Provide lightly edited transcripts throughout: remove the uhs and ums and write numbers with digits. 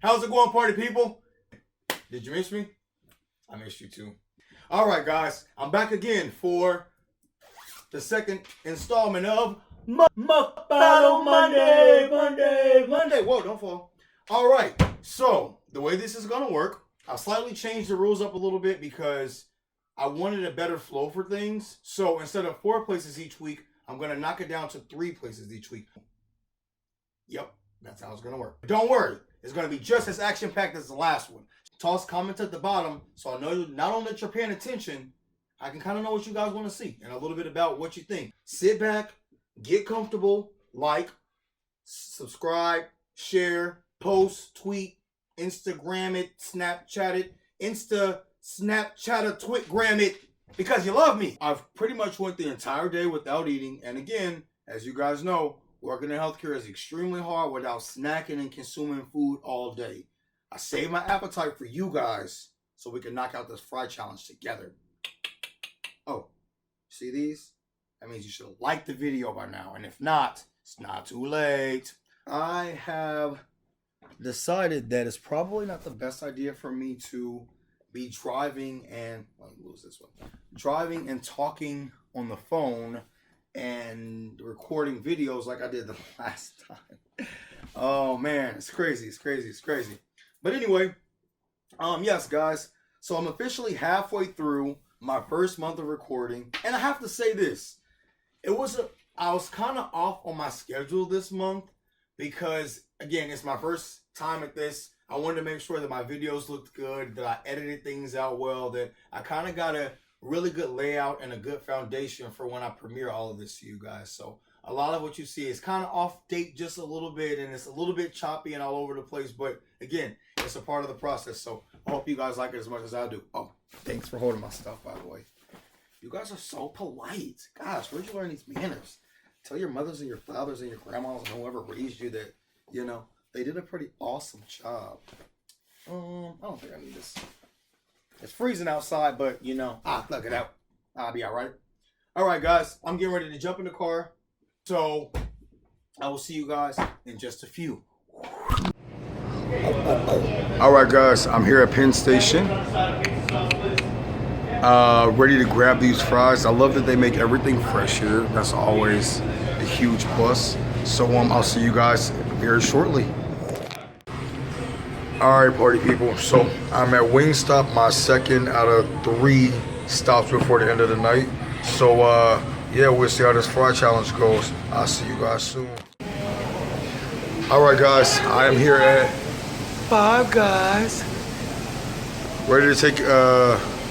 How's it going, party people? Did you miss me? I missed you too. All right, guys, I'm back again for the second installment of MUK-BATTLE Monday. Whoa, don't fall. All right, so the way this is gonna work, I've slightly changed the rules up a little bit because I wanted a better flow for things. So instead of 4 places each week, I'm gonna knock it down to 3 places each week. Yep, that's how it's gonna work. Don't worry, it's gonna be just as action-packed as the last one. Toss comments at the bottom so I know not only that you're paying attention, I can kind of know what you guys want to see and a little bit about what you think. Sit back, get comfortable, like, subscribe, share, post, tweet, Instagram it, Snapchat it, Snapchat Twitgram it, because you love me. I've pretty much went the entire day without eating, and again, as you guys know, working in healthcare is extremely hard without snacking and consuming food all day. I saved my appetite for you guys so we can knock out this fry challenge together. Oh, see these? That means you should have liked the video by now. And if not, it's not too late. I have decided that it's probably not the best idea for me to be driving and, let me lose this one. Driving and talking on the phone and recording videos like I did the last time. Oh man, it's crazy, it's crazy, it's crazy. But anyway, yes guys, so I'm officially halfway through my first month of recording, and I have to say this, I was kind of off on my schedule this month because again, it's my first time at this. I wanted to make sure that my videos looked good, that I edited things out well, that I kind of got a really good layout and a good foundation for when I premiere all of this to you guys. So a lot of what you see is kind of off date just a little bit, and it's a little bit choppy and all over the place, but again, it's a part of the process. So I hope you guys like it as much as I do. Oh, thanks for holding my stuff, by the way. You guys are so polite. Gosh, where'd you learn these manners? Tell your mothers and your fathers and your grandmas and whoever raised you that, you know, they did a pretty awesome job. I don't think I need this. It's freezing outside, but you know, plug it out. I'll be all right. All right, guys, I'm getting ready to jump in the car. So I will see you guys in just a few. All right, guys, I'm here at Penn Station. Ready to grab these fries. I love that they make everything fresh here. That's always a huge plus. So I'll see you guys very shortly. All right, party people. So I'm at Wingstop, my second out of 3 stops before the end of the night. So yeah, we'll see how this fry challenge goes. I'll see you guys soon. All right, guys, I am here at Five Guys, ready to take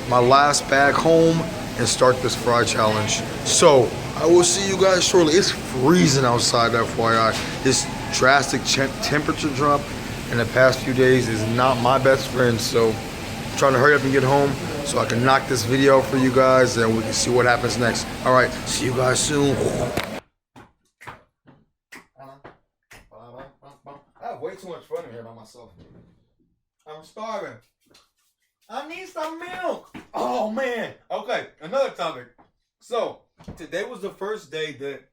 my last bag home and start this fry challenge. So I will see you guys shortly. It's freezing outside, FYI. This drastic temperature drop in the past few days is not my best friend. So I'm trying to hurry up and get home so I can knock this video for you guys and we can see what happens next. All right, see you guys soon. I have way too much fun in here by myself. I'm starving. I need some milk. Oh man. Okay, another topic. So today was the first day that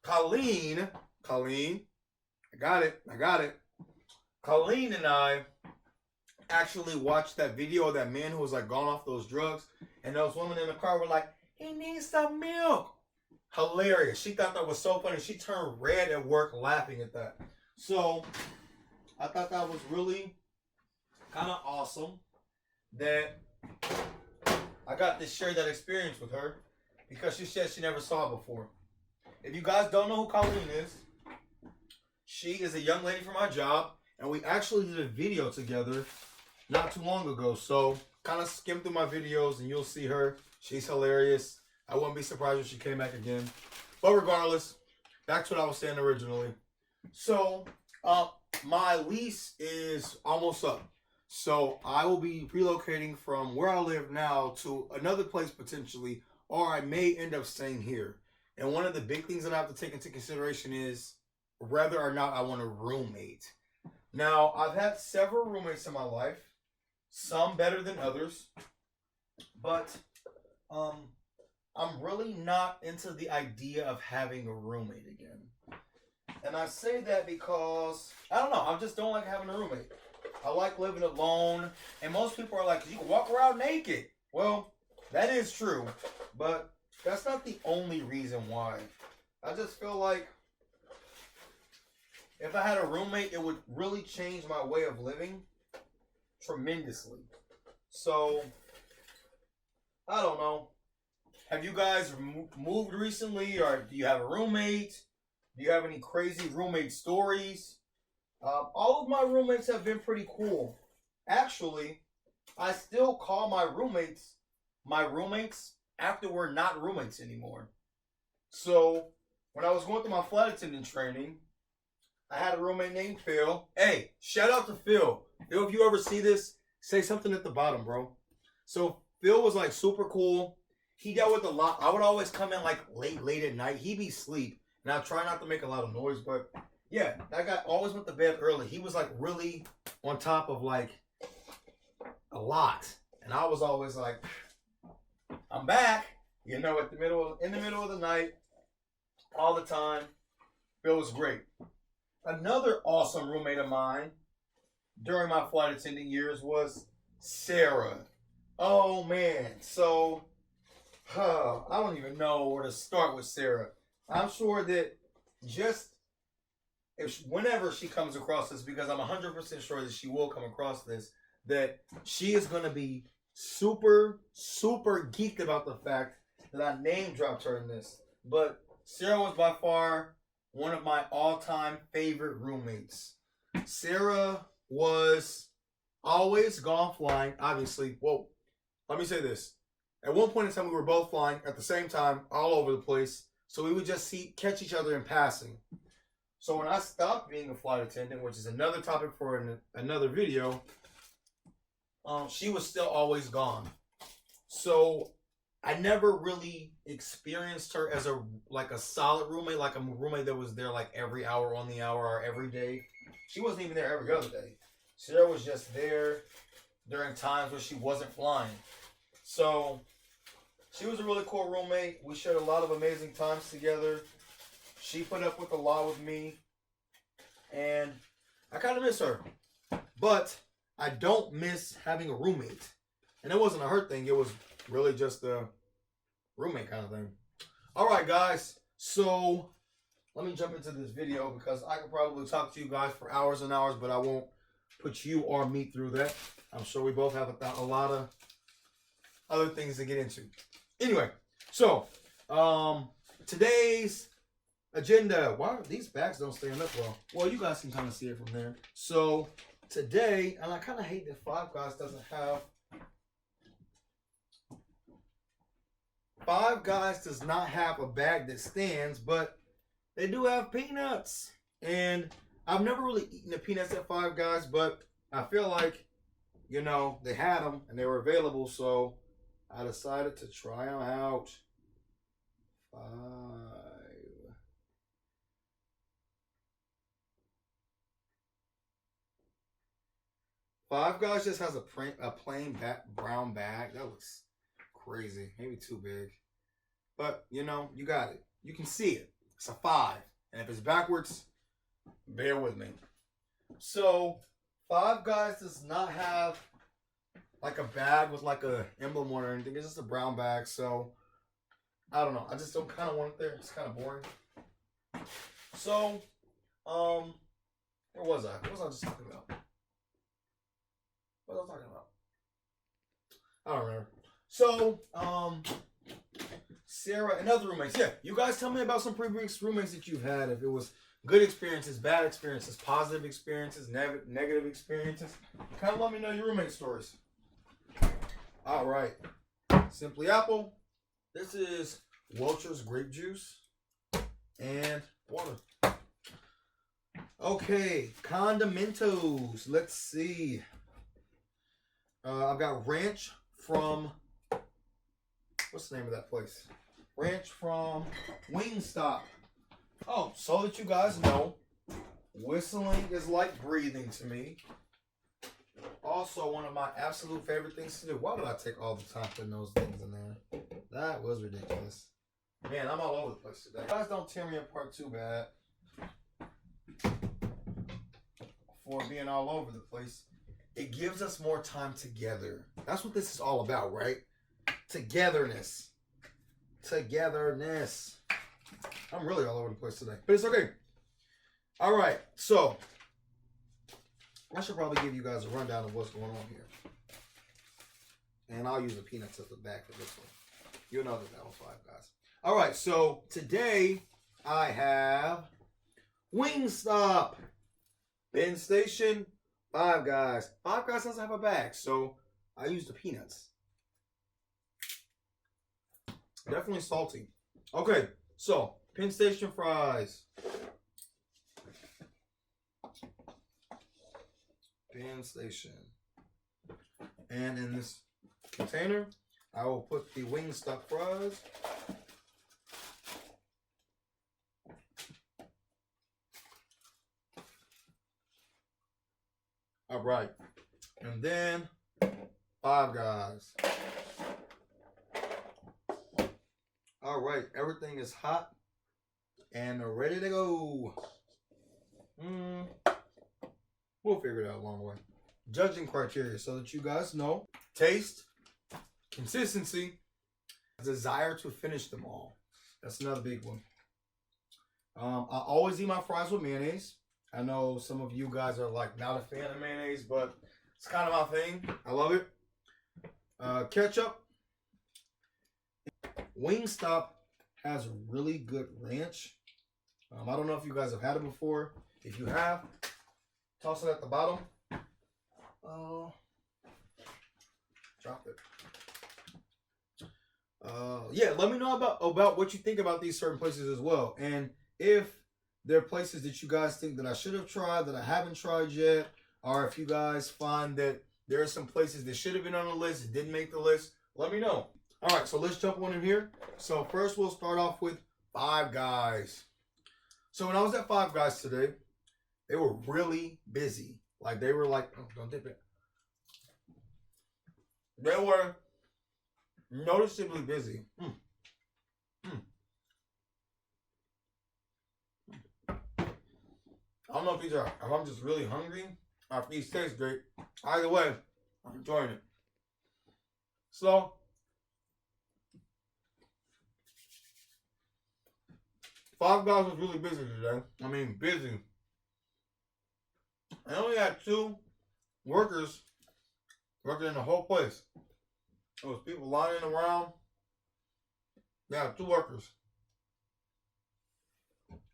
Colleen, I got it. Colleen and I actually watched that video of that man who was like gone off those drugs, and those women in the car were like, he needs some milk. Hilarious. She thought that was so funny. She turned red at work laughing at that. So I thought that was really kind of awesome that I got to share that experience with her because she said she never saw it before. If you guys don't know who Colleen is, she is a young lady from my job, and we actually did a video together not too long ago. So kind of skim through my videos and you'll see her. She's hilarious. I wouldn't be surprised if she came back again. But regardless, back to what I was saying originally. So my lease is almost up. So I will be relocating from where I live now to another place potentially, or I may end up staying here. And one of the big things that I have to take into consideration is whether or not I want a roommate. Now, I've had several roommates in my life, Some better than others. But I'm really not into the idea of having a roommate again. And I say that because, I don't know, I just don't like having a roommate. I like living alone. And most people are like, you can walk around naked. Well, that is true. But that's not the only reason why. I just feel like if I had a roommate, it would really change my way of living tremendously. So, I don't know. Have you guys moved recently, or do you have a roommate? Do you have any crazy roommate stories? All of my roommates have been pretty cool. Actually, I still call my roommates after we're not roommates anymore. So, when I was going through my flight attendant training, I had a roommate named Phil. Hey, shout out to Phil. Phil, if you ever see this, say something at the bottom, bro. So, Phil was like super cool. He dealt with a lot. I would always come in like late at night. He'd be asleep. And I try not to make a lot of noise, but yeah, that guy always went to bed early. He was like really on top of like a lot. And I was always like, I'm back, you know, in the middle of the night, all the time. Phil was great. Another awesome roommate of mine during my flight attendant years was Sarah. Oh man, so I don't even know where to start with Sarah. I'm sure that whenever she comes across this, because I'm 100% sure that she will come across this, that she is going to be super, super geeked about the fact that I name dropped her in this. But Sarah was by far one of my all-time favorite roommates. Sarah was always gone flying, obviously. Whoa, let me say this. At one point in time, we were both flying at the same time, all over the place. So we would just catch each other in passing. So when I stopped being a flight attendant, which is another topic for another video, she was still always gone. So I never really experienced her as a solid roommate, like a roommate that was there like every hour on the hour or every day. She wasn't even there every other day. Sarah was just there during times where she wasn't flying. So she was a really cool roommate. We shared a lot of amazing times together. She put up with a lot with me. And I kind of miss her. But I don't miss having a roommate. And it wasn't a her thing. It was really just a roommate kind of thing. Alright, guys. So, let me jump into this video because I could probably talk to you guys for hours and hours, but I won't put you or me through that. I'm sure we both have a lot of other things to get into. Anyway, so today's agenda. Why these bags don't stand up well? Well, you guys can kind of see it from there. So today, and I kind of hate that Five Guys doesn't have. Five Guys does not have a bag that stands, but they do have peanuts. And I've never really eaten the peanuts at Five Guys, but I feel like, you know, they had them and they were available, so I decided to try them out. Five Guys just has a plain brown bag. That looks crazy. Maybe too big. But, you know, you got it. You can see it. It's a 5. And if it's backwards, bear with me. So, Five Guys does not have like a bag with like a emblem on it or anything. It's just a brown bag. So, I don't know. I just don't kind of want it there. It's kind of boring. So, where was I? What was I just talking about? What was I talking about? I don't remember. So, Sarah and other roommates. Yeah, you guys tell me about some previous roommates that you've had. If it was good experiences, bad experiences, positive experiences, negative experiences. Kind of let me know your roommate stories. All right. Simply Apple. This is Welch's grape juice and water. Okay, condimentos. Let's see. I've got ranch from, what's the name of that place? Ranch from Wingstop. Oh, so that you guys know, whistling is like breathing to me. also one of my absolute favorite things to do. Why did I take all the time putting those things in there? That was ridiculous. Man, I'm all over the place today. Guys, don't tear me apart too bad for being all over the place. It gives us more time together. That's what this is all about, right? Togetherness. Togetherness. I'm really all over the place today, but it's okay. All right, so I should probably give you guys a rundown of what's going on here. And I'll use the peanuts at the back of this one. You'll know that was Five Guys. All right, so today I have Wingstop, Penn Station, Five Guys. Five Guys doesn't have a bag, so I use the peanuts. Definitely salty. Okay, so Penn Station fries. Penn Station. And in this container, I will put the Wingstop fries. All right. And then Five Guys. All right. Everything is hot and ready to go. We'll figure it out along the way. Judging criteria so that you guys know. Taste, consistency, desire to finish them all. That's another big one. I always eat my fries with mayonnaise. I know some of you guys are like not a fan of mayonnaise, but it's kind of my thing. I love it. Ketchup. Wingstop has really good ranch. I don't know if you guys have had it before. If you have, toss it at the bottom. Drop it. Yeah, let me know about what you think about these certain places as well. And if there are places that you guys think that I should have tried that I haven't tried yet, or if you guys find that there are some places that should have been on the list that didn't make the list, let me know. All right, so let's jump on in here. So first we'll start off with Five Guys. So when I was at Five Guys today, they were really busy. Like they were like, oh, don't dip it. They were noticeably busy. I don't know if I'm just really hungry or if these taste great. Either way, I'm enjoying it. So, Five Guys was really busy today. I mean, busy. I only had 2 workers working in the whole place. There was people lying around. Yeah, 2 workers.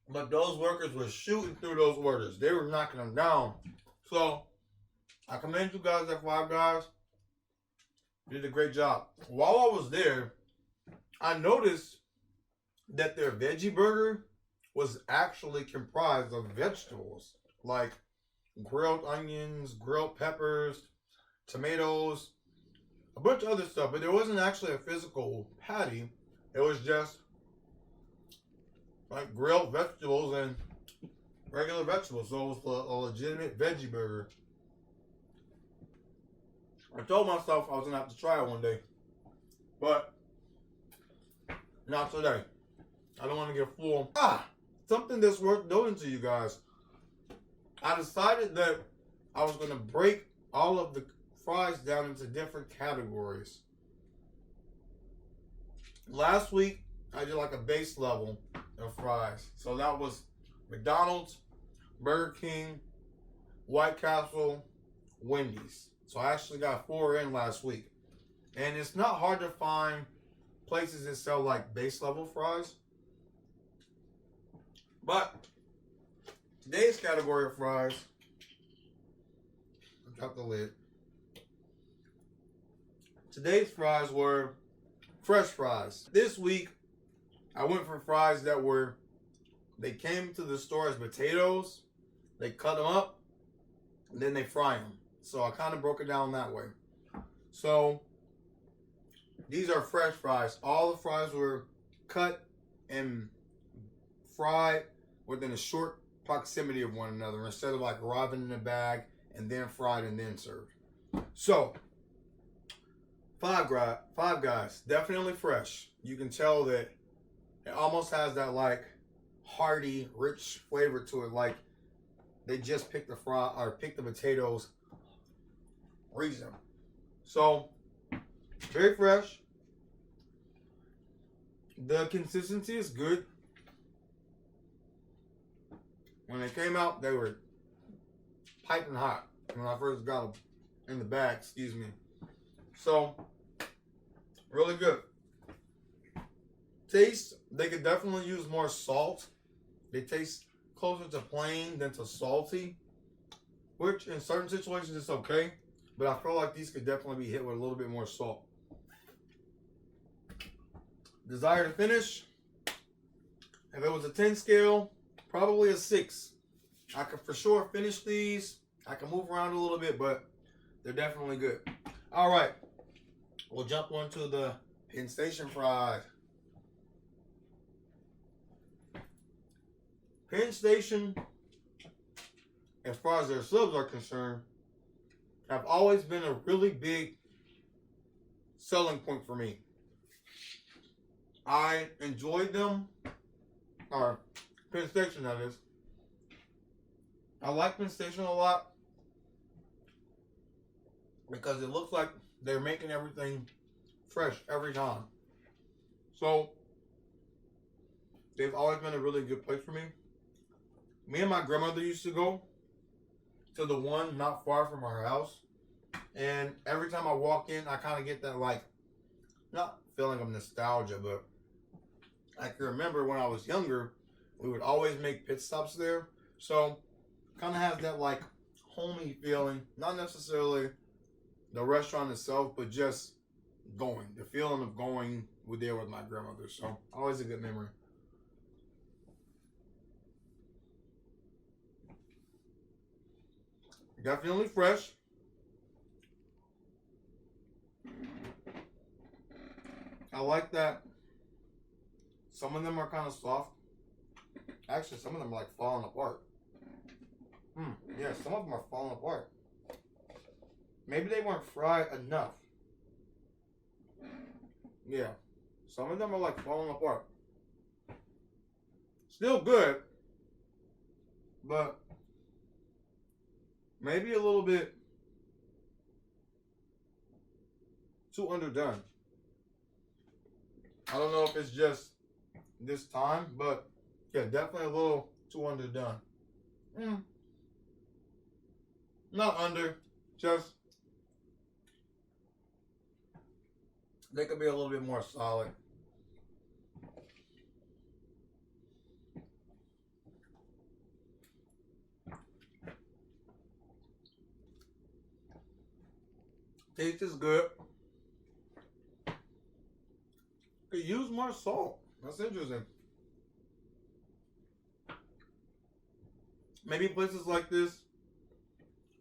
But those workers were shooting through those orders. They were knocking them down. So, I commend you guys at Five Guys. You did a great job. While I was there, I noticed that their Veggie Burger was actually comprised of vegetables. Like grilled onions, grilled peppers, tomatoes, a bunch of other stuff. But there wasn't actually a physical patty. It was just like grilled vegetables and regular vegetables. So it was a legitimate veggie burger. I told myself I was gonna have to try it one day, but not today. I don't want to get full. Something that's worth noting to you guys. I decided that I was gonna break all of the fries down into different categories. Last week, I did like a base level of fries. So that was McDonald's, Burger King, White Castle, Wendy's. So I actually got 4 in last week. And it's not hard to find places that sell like base level fries. But today's category of fries, I'll drop the lid. Today's fries were fresh fries. This week, I went for fries that they came to the store as potatoes. They cut them up, and then they fry them. So I kind of broke it down that way. So these are fresh fries. All the fries were cut and fried within a short proximity of one another instead of like arriving in a bag and then fried and then served. So, Five Guys, definitely fresh. You can tell that it almost has that like hearty, rich flavor to it. Like they just picked the potatoes recent. So, very fresh. The consistency is good. When they came out, they were piping hot when I first got them in the bag, excuse me. So, really good. Taste, they could definitely use more salt. They taste closer to plain than to salty, which in certain situations is okay, but I feel like these could definitely be hit with a little bit more salt. Desire to finish, if it was a 10 scale, probably a 6. I could for sure finish these. I can move around a little bit, but they're definitely good. All right, we'll jump on to the Penn Station fries. Penn Station, as far as their subs are concerned, have always been a really big selling point for me. I enjoyed them, or Penn Station that is. I like Penn Station a lot because it looks like they're making everything fresh every time. So, they've always been a really good place for me. Me and my grandmother used to go to the one not far from our house. And every time I walk in, I kind of get that, like, not feeling of nostalgia, but I can remember when I was younger, we would always make pit stops there. So, kind of has that, like, homey feeling. Not necessarily the restaurant itself, but just going. The feeling of going there with my grandmother. So, always a good memory. Definitely fresh. I like that. Some of them are kind of soft. Actually, some of them are like falling apart. Yeah, some of them are falling apart. Maybe they weren't fried enough. Yeah, some of them are like falling apart. Still good, but maybe a little bit too underdone. I don't know if it's just this time, but yeah, definitely a little too underdone. Not under, just they could be a little bit more solid. Taste is good. Could use more salt. That's interesting. Maybe places like this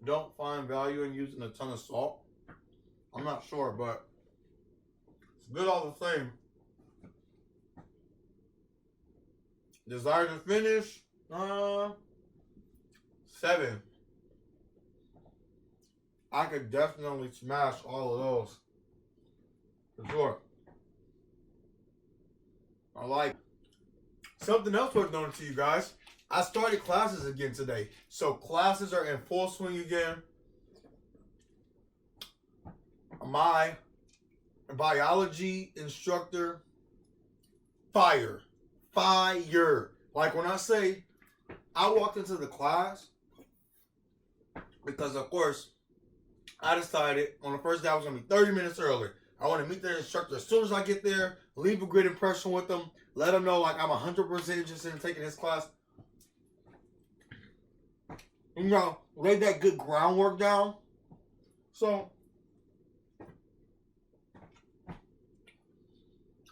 don't find value in using a ton of salt. I'm not sure, but it's good all the same. Desire to finish, 7. I could definitely smash all of those. For sure. I like. Something else worth noting to you guys. I started classes again today. So classes are in full swing again. My biology instructor, fire. Like when I say, I walked into the class because of course, I decided on the first day I was going to be 30 minutes early. I want to meet the instructor as soon as I get there, leave a great impression with them, let them know like I'm 100% interested in taking this class. You know, lay that good groundwork down. So,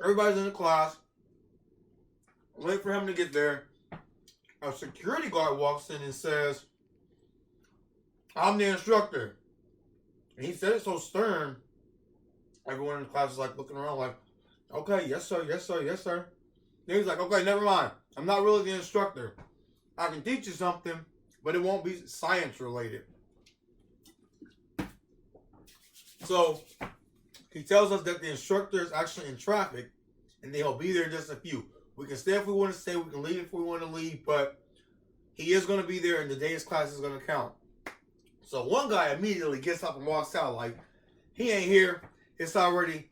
everybody's in the class. Wait for him to get there. A security guard walks in and says, I'm the instructor. And he said it so stern. Everyone in the class is like looking around like, okay, yes sir, yes sir, yes sir. Then he's like, okay, never mind. I'm not really the instructor. I can teach you something, but it won't be science related. So he tells us that the instructor is actually in traffic and he'll be there in just a few. We can stay if we want to stay, we can leave if we want to leave, but he is going to be there and the day's class is going to count. So one guy immediately gets up and walks out like, he ain't here. It's already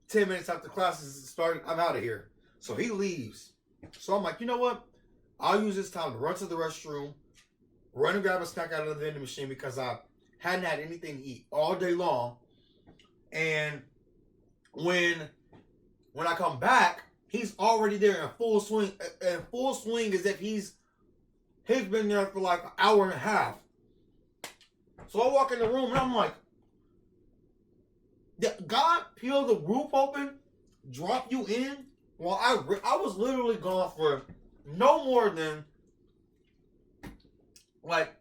10 minutes after classes started. I'm out of here. So he leaves. So I'm like, you know what? I'll use this time to run to the restroom, run and grab a snack out of the vending machine because I hadn't had anything to eat all day long. And when I come back, he's already there in full swing. In full swing as if he's been there for like an hour and a half. So I walk in the room and I'm like, did God peel the roof open, drop you in? Well, I was literally gone for no more than like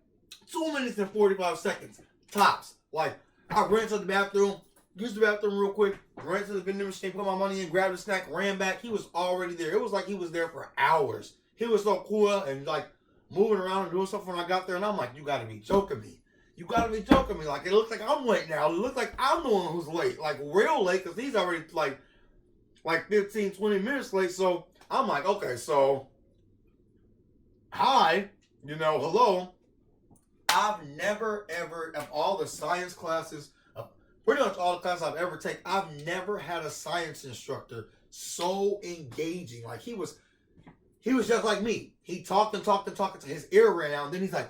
2 minutes and 45 seconds tops. Like I ran to the bathroom, used the bathroom real quick, ran to the vending machine, put my money in, grabbed a snack, ran back. He was already there. It was like he was there for hours. He was so cool and like moving around and doing stuff when I got there. And I'm like, you gotta be joking me. You gotta be joking me. Like it looks like I'm late now. It looks like I'm the one who's late. Like real late because he's already like 15, 20 minutes late. So I'm like, okay, so hi, hello. I've never ever, of all the science classes, pretty much all the classes I've ever taken, I've never had a science instructor so engaging. Like he was just like me. He talked and talked and talked until his ear ran out. And then he's like,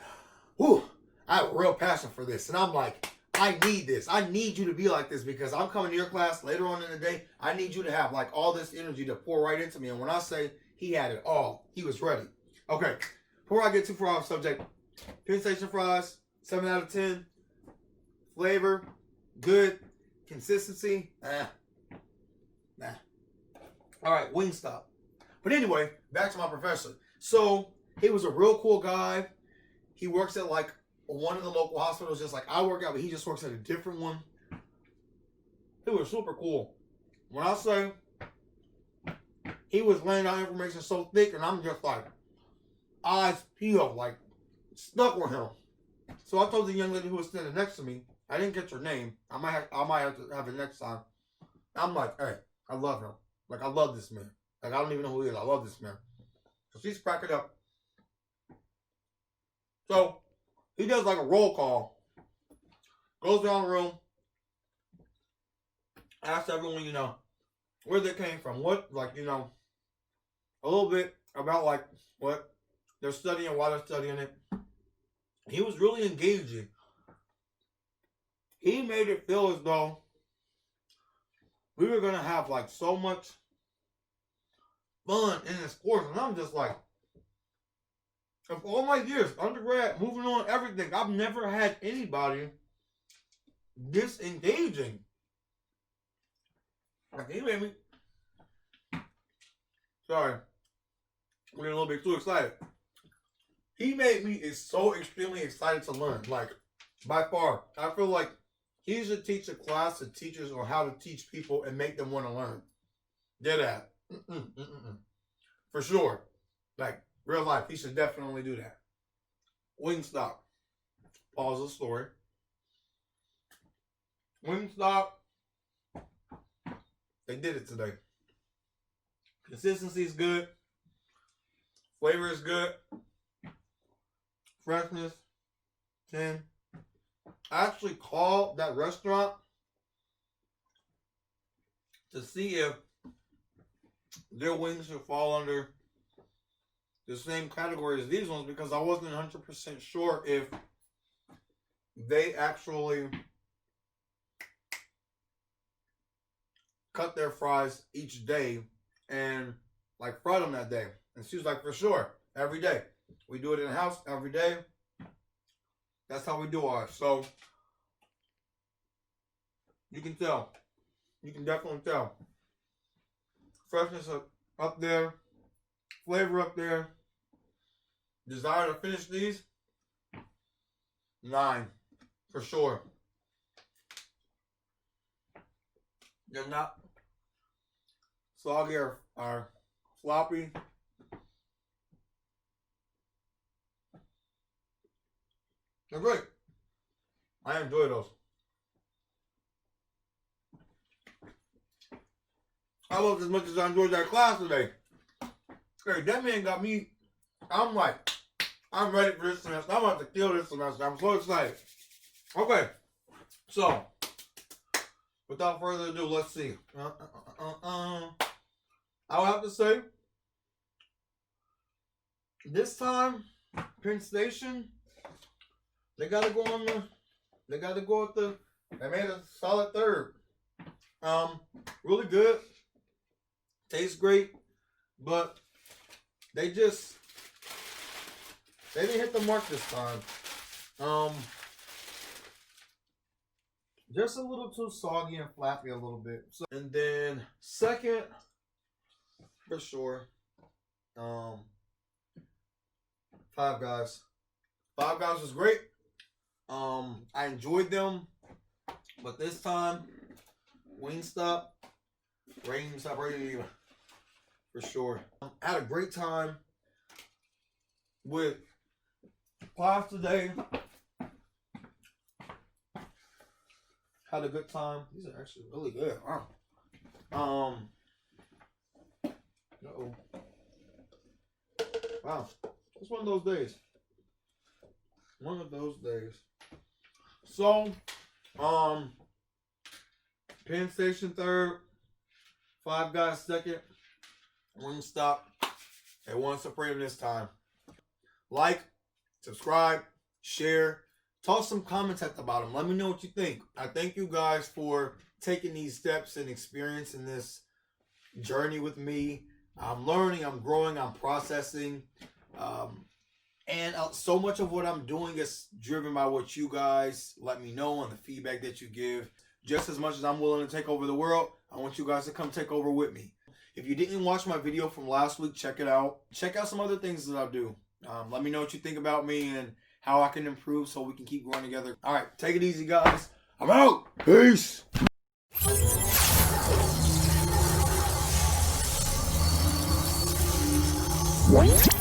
whew, I have a real passion for this. And I'm like, I need this. I need you to be like this because I'm coming to your class later on in the day. I need you to have like all this energy to pour right into me. And when I say he had it all, he was ready. Okay, before I get too far off subject, Penn Station fries, 7 out of 10. Flavor, good. Consistency, nah. All right, Wingstop. But anyway, back to my professor. So he was a real cool guy. He works at like one of the local hospitals, just like I work at, but he just works at a different one. He was super cool. When I say he was laying out information so thick, and I'm just like eyes peeled, like stuck with him. So I told the young lady who was standing next to me, I didn't get her name. I might have to have it next time. I'm like, hey, I love him. Like I love this man. Like I don't even know who he is. I love this man. So she's cracking up. So he does like a roll call. Goes down the room. Asks everyone, where they came from. What, like, a little bit about like what they're studying, why they're studying it. He was really engaging. He made it feel as though we were going to have like so much fun in this course. And I'm just like, of all my years, undergrad, moving on, everything, I've never had anybody this engaging. Like, he made me, sorry, I'm getting a little bit too excited. He made me so extremely excited to learn. Like, by far, I feel like he should teach a class of teachers on how to teach people and make them want to learn. Dead at. For sure. Like, real life, he should definitely do that. Wingstop. Pause the story. Wingstop. They did it today. Consistency is good. Flavor is good. Freshness, 10. I actually called that restaurant to see if their wings should fall under the same category as these ones because I wasn't 100% sure if they actually cut their fries each day and like fried them that day. And she was like, for sure, every day. We do it in the house every day. That's how we do ours. So you can tell. You can definitely tell. Freshness up there. Flavor up there. Desire to finish these? 9. For sure. They're not soggy or floppy. They're great. I enjoy those. I loved as much as I enjoyed that class today. Hey, that man got me. I'm like, I'm ready for this semester. I'm about to kill this semester. I'm so excited. Okay, so without further ado, let's see. I would have to say, this time, Penn Station, they gotta go on the. They gotta go with the. They made a solid third. Really good. Tastes great, but they didn't hit the mark this time. Just a little too soggy and flappy a little bit. So, and then second, for sure, Five Guys. Five Guys was great. I enjoyed them, but this time, Wingstop, for sure. I had a great time with class today. Had a good time. These are actually really good. Wow. Wow. It's one of those days. One of those days. So, Penn Station third, Five Guys second, Wingstop at One Supreme this time. Like, subscribe, share, toss some comments at the bottom. Let me know what you think. I thank you guys for taking these steps and experiencing this journey with me. I'm learning, I'm growing, I'm processing. And so much of what I'm doing is driven by what you guys let me know and the feedback that you give. Just as much as I'm willing to take over the world, I want you guys to come take over with me. If you didn't watch my video from last week, check it out. Check out some other things that I do. Let me know what you think about me and how I can improve so we can keep growing together. All right, take it easy, guys. I'm out. Peace. What?